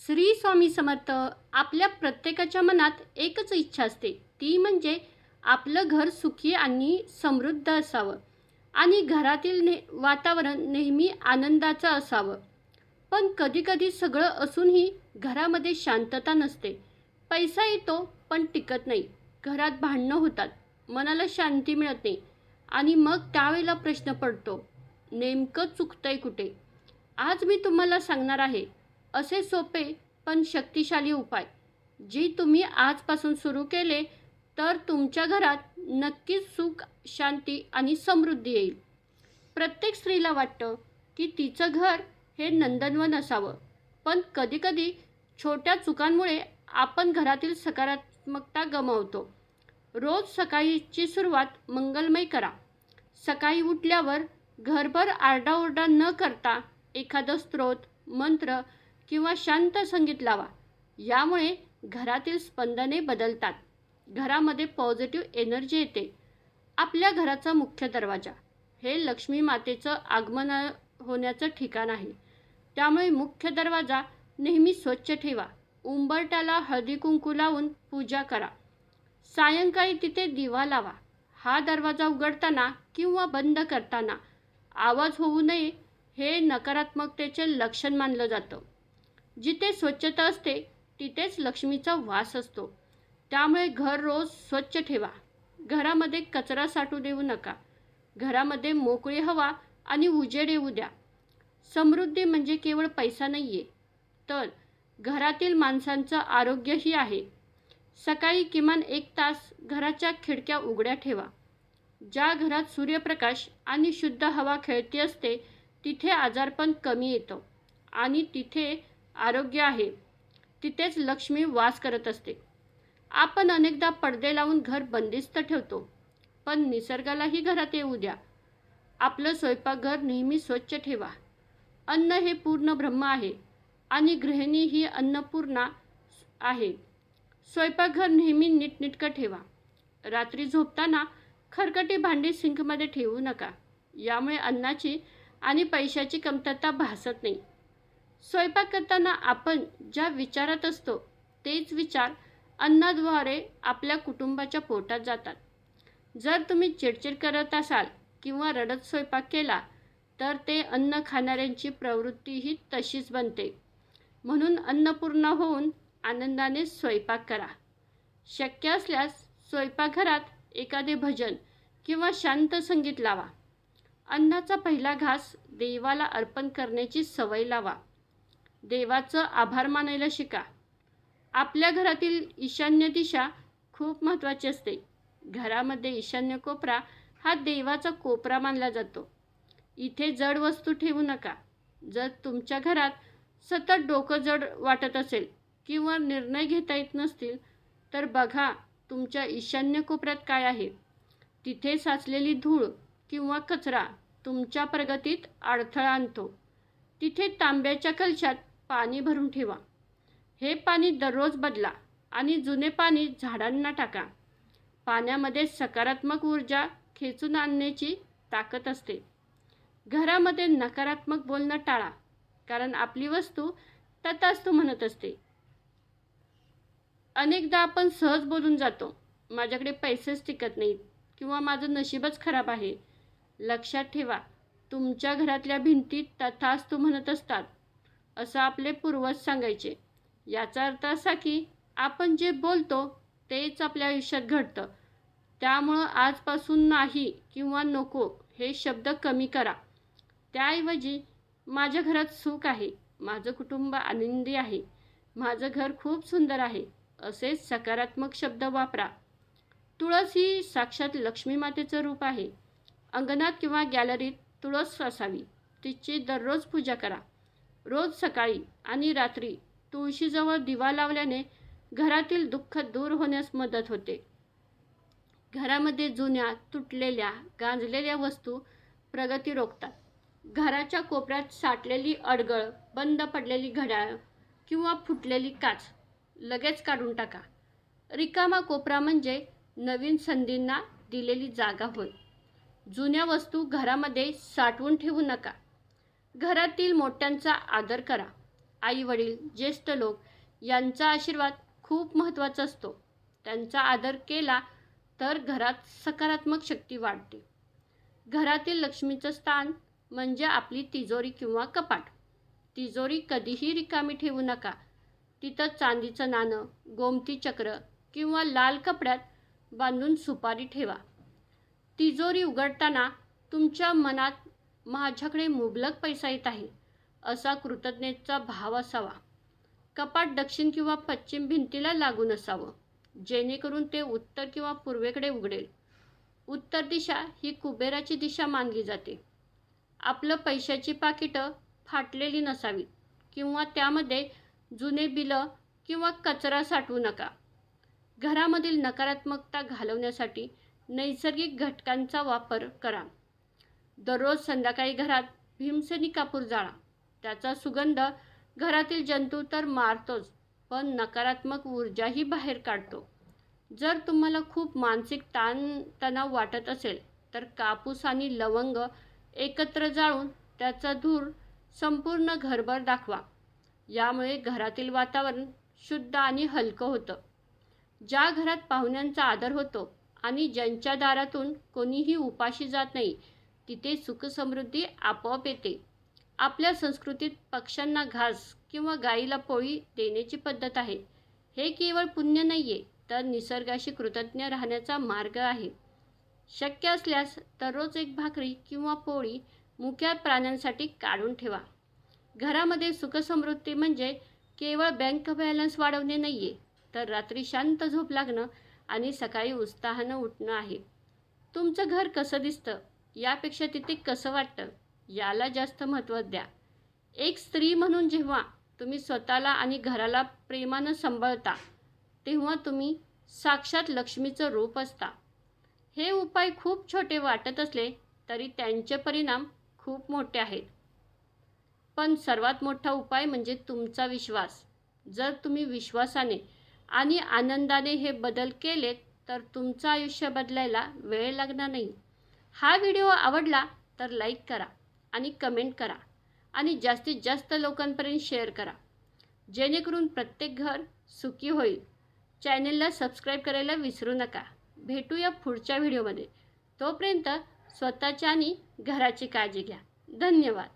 श्री स्वामी समर्थ. आपल्या प्रत्येकाच्या मनात एकच इच्छा असते, ती म्हणजे आपलं घर सुखी आणि समृद्ध असावं आणि घरातील वातावरण नेहमी आनंदाचं असावं. पण कधीकधी सगळं असूनही घरामध्ये शांतता नसते. पैसा येतो पण टिकत नाही. घरात भांडणं होतात, मनाला शांती मिळत नाही आणि मग त्यावेळेला प्रश्न पडतो, नेमकं चुकतंय कुठे? आज मी तुम्हाला सांगणार आहे असे सोपे पण शक्तिशाली उपाय, जे तुम्ही आजपासून सुरू केले तर तुमच्या घरात नक्कीच सुख, शांती आणि समृद्धी येईल. प्रत्येक स्त्रीला वाटतं की तिचं घर हे नंदनवन असावं, पण कधीकधी छोट्या चुकांमुळे आपण घरातील सकारात्मकता गमावतो. रोज सकाळची सुरुवात मंगलमय करा. सकाळी उठल्यावर घरभर आरडाओरडा न करता एखादं स्तोत्र, मंत्र किंवा शांत संगीत लावा. यामुळे घरातील स्पंदने बदलतात. घरामध्ये पॉझिटिव्ह एनर्जी येते. आपल्या घराचा मुख्य दरवाजा हे लक्ष्मी मातेचं आगमन होण्याचं ठिकाण आहे. त्यामुळे मुख्य दरवाजा नेहमी स्वच्छ ठेवा. उंबरठ्याला हळदी कुंकू लावून पूजा करा. सायंकाळी तिथे दिवा लावा. हा दरवाजा उघडताना किंवा बंद करताना आवाज होऊ नये, हे नकारात्मकतेचे लक्षण मानलं जातं. जिथे स्वच्छता असते तिथेच लक्ष्मीचा वास असतो. त्यामुळे घर रोज स्वच्छ ठेवा. घरामध्ये कचरा साठू देऊ नका. घरामध्ये मोकळी हवा आणि उजेड येऊ द्या. समृद्धी म्हणजे केवळ पैसा नाही आहे, तर घरातील माणसांचं आरोग्यही आहे. सकाळी किमान 1 तास घराच्या खिडक्या उघड्या ठेवा. ज्या घरात सूर्यप्रकाश आणि शुद्ध हवा खेळती असते तिथे आजारपण कमी येतं आणि तिथे आरोग्य आहे. तिथेच लक्ष्मी वास करत असते. आपण अनेकदा पडदे लावून घर बंदिस्त ठेवतो, पण निसर्गालाही घरात येऊ द्या. आपलं स्वयंपाकघर नेहमी स्वच्छ ठेवा. अन्न हे पूर्ण ब्रह्म आहे आणि गृहिणी ही अन्नपूर्णा आहे. स्वयंपाकघर नेहमी नीटनेटकं ठेवा. रात्री झोपताना खरकटी भांडी सिंकमध्ये ठेवू नका. यामुळे अन्नाची आणि पैशाची कमतरता भासत नाही. स्वयंपाक करताना आपण ज्या विचारात असतो तेच विचार अन्नाद्वारे आपल्या कुटुंबाच्या पोटात जातात. जर तुम्ही चिडचिड करत असाल किंवा रडत स्वयंपाक केला तर ते अन्न खाणाऱ्यांची प्रवृत्तीही तशीच बनते. म्हणून अन्नपूर्णा होऊन आनंदाने स्वयंपाक करा. शक्य असल्यास स्वयंपाकघरात एखादे भजन किंवा शांत संगीत लावा. अन्नाचा पहिला घास देवाला अर्पण करण्याची सवय लावा. देवाचं आभार मानायला शिका. आपल्या घरातील ईशान्य दिशा खूप महत्त्वाची असते. घरामध्ये ईशान्य कोपरा हा देवाचा कोपरा मानला जातो. इथे जड वस्तू ठेवू नका. जर तुमच्या घरात सतत डोकं जड वाटत असेल किंवा निर्णय घेता येत नसतील तर बघा तुमच्या ईशान्य कोपऱ्यात काय आहे. तिथे साचलेली धूळ किंवा कचरा तुमच्या प्रगतीत अडथळा आणतो. तिथे तांब्याच्या कलशात पाणी भरून ठेवा. हे पाणी दररोज बदला आणि जुने पाणी झाडांना टाका. पाण्यामध्ये सकारात्मक ऊर्जा खेचून आणण्याची ताकद असते. घरामध्ये नकारात्मक बोलणं टाळा, कारण आपली वस्तू तथास्तु म्हणत असते. अनेकदा आपण सहज बोलून जातो, माझ्याकडे पैसेच टिकत नाहीत किंवा माझं नशीबच खराब आहे. लक्षात ठेवा, तुमच्या घरातल्या भिंती तथास्तु म्हणत असतात असं आपले पूर्वज सांगायचे. याचा अर्थ असा की आपण जे बोलतो तेच आपल्या आयुष्यात घडतं. त्यामुळं आजपासून नाही किंवा नको हे शब्द कमी करा. त्याऐवजी माझ्या घरात सुख आहे, माझं कुटुंब आनंदी आहे, माझं घर खूप सुंदर आहे असे सकारात्मक शब्द वापरा. तुळस ही साक्षात लक्ष्मी मातेचं रूप आहे. अंगणात किंवा गॅलरीत तुळस असावी. तिची दररोज पूजा करा. रोज सकाळी आणि रात्री तुळशीजवळ दिवा लावल्याने घरातील दुःख दूर होण्यास मदत होते. घरामध्ये जुन्या, तुटलेल्या, गांजलेल्या वस्तू प्रगती रोखतात. घराच्या कोपऱ्यात साठलेली अडगळ, बंद पडलेली घड्याळ किंवा फुटलेली काच लगेच काढून टाका. रिकामा कोपरा म्हणजे नवीन संधींना दिलेली जागा होय. जुन्या वस्तू घरामध्ये साठवून ठेवू नका. घरातील मोठ्यांचा आदर करा. आई वडील, ज्येष्ठ लोक यांचा आशीर्वाद खूप महत्त्वाचा असतो. त्यांचा आदर केला तर घरात सकारात्मक शक्ती वाढते. घरातील लक्ष्मीचं स्थान म्हणजे आपली तिजोरी किंवा कपाट. तिजोरी कधीही रिकामी ठेवू नका. तिथं चांदीचं नाणं, गोमती चक्र किंवा लाल कपड्यात बांधून सुपारी ठेवा. तिजोरी उघडताना तुमच्या मनात माझ्याकडे मुबलक पैसा येत आहे असा कृतज्ञतेचा भाव असावा. कपाट दक्षिण किंवा पश्चिम भिंतीला लागून असावं, जेणेकरून ते उत्तर किंवा पूर्वेकडे उघडेल. उत्तर दिशा ही कुबेराची दिशा मानली जाते. आपलं पैशाची पाकिटं फाटलेली नसावीत किंवा त्यामध्ये जुने बिलं किंवा कचरा साठवू नका. घरामधील नकारात्मकता घालवण्यासाठी नैसर्गिक घटकांचा वापर करा. दररोज संध्याकाळी घरात भीमसेनी कापूर जाळा. त्याचा सुगंध घरातील जंतू तर मारतोच, पण नकारात्मक ऊर्जाही बाहेर काढतो. जर तुम्हाला खूप मानसिक तणाव वाटत असेल तर कापूस आणि लवंग एकत्र जाळून त्याचा धूर संपूर्ण घरभर दाखवा. यामुळे घरातील वातावरण शुद्ध आणि हलकं होतं. ज्या घरात पाहुण्यांचा आदर होतो आणि ज्यांच्या दारातून कोणीही उपाशी जात नाही, तिथे सुखसमृद्धी आपोआप येते. आपल्या संस्कृतीत पक्ष्यांना घास किंवा गाईला पोळी देण्याची पद्धत आहे. हे केवळ पुण्य नाही आहे, तर निसर्गाशी कृतज्ञ राहण्याचा मार्ग आहे. शक्य असल्यास दररोज एक भाकरी किंवा पोळी मुक्या प्राण्यांसाठी काढून ठेवा. घरामध्ये सुखसमृद्धी म्हणजे केवळ बँक बॅलन्स वाढवणे नाही आहे, तर रात्री शांत झोप लागणं आणि सकाळी उत्साहानं उठणं आहे. तुमचं घर कसं दिसतं यापेक्षा तिथे कसं वाटतं याला जास्त महत्त्व द्या. एक स्त्री म्हणून जेव्हा तुम्ही स्वतःला आणि घराला प्रेमानं सांभाळता, तेव्हा तुम्ही साक्षात लक्ष्मीचं रूप असता. हे उपाय खूप छोटे वाटत असले तरी त्यांचे परिणाम खूप मोठे आहेत. पण सर्वात मोठा उपाय म्हणजे तुमचा विश्वास. जर तुम्ही विश्वासाने आणि आनंदाने हे बदल केलेत तर तुमचं आयुष्य बदलायला वेळ लागणार नाही. हा व्हिडिओ आवडला तर लाईक करा आणि कमेंट करा आणि जास्तीत जास्त लोकांपर्यंत शेअर करा, जेणेकरून प्रत्येक घर सुखी होईल. चॅनेलला सबस्क्राईब करायला विसरू नका. भेटूया पुढच्या व्हिडिओमध्ये. तोपर्यंत स्वतःच्या आणि घराची काळजी घ्या. धन्यवाद.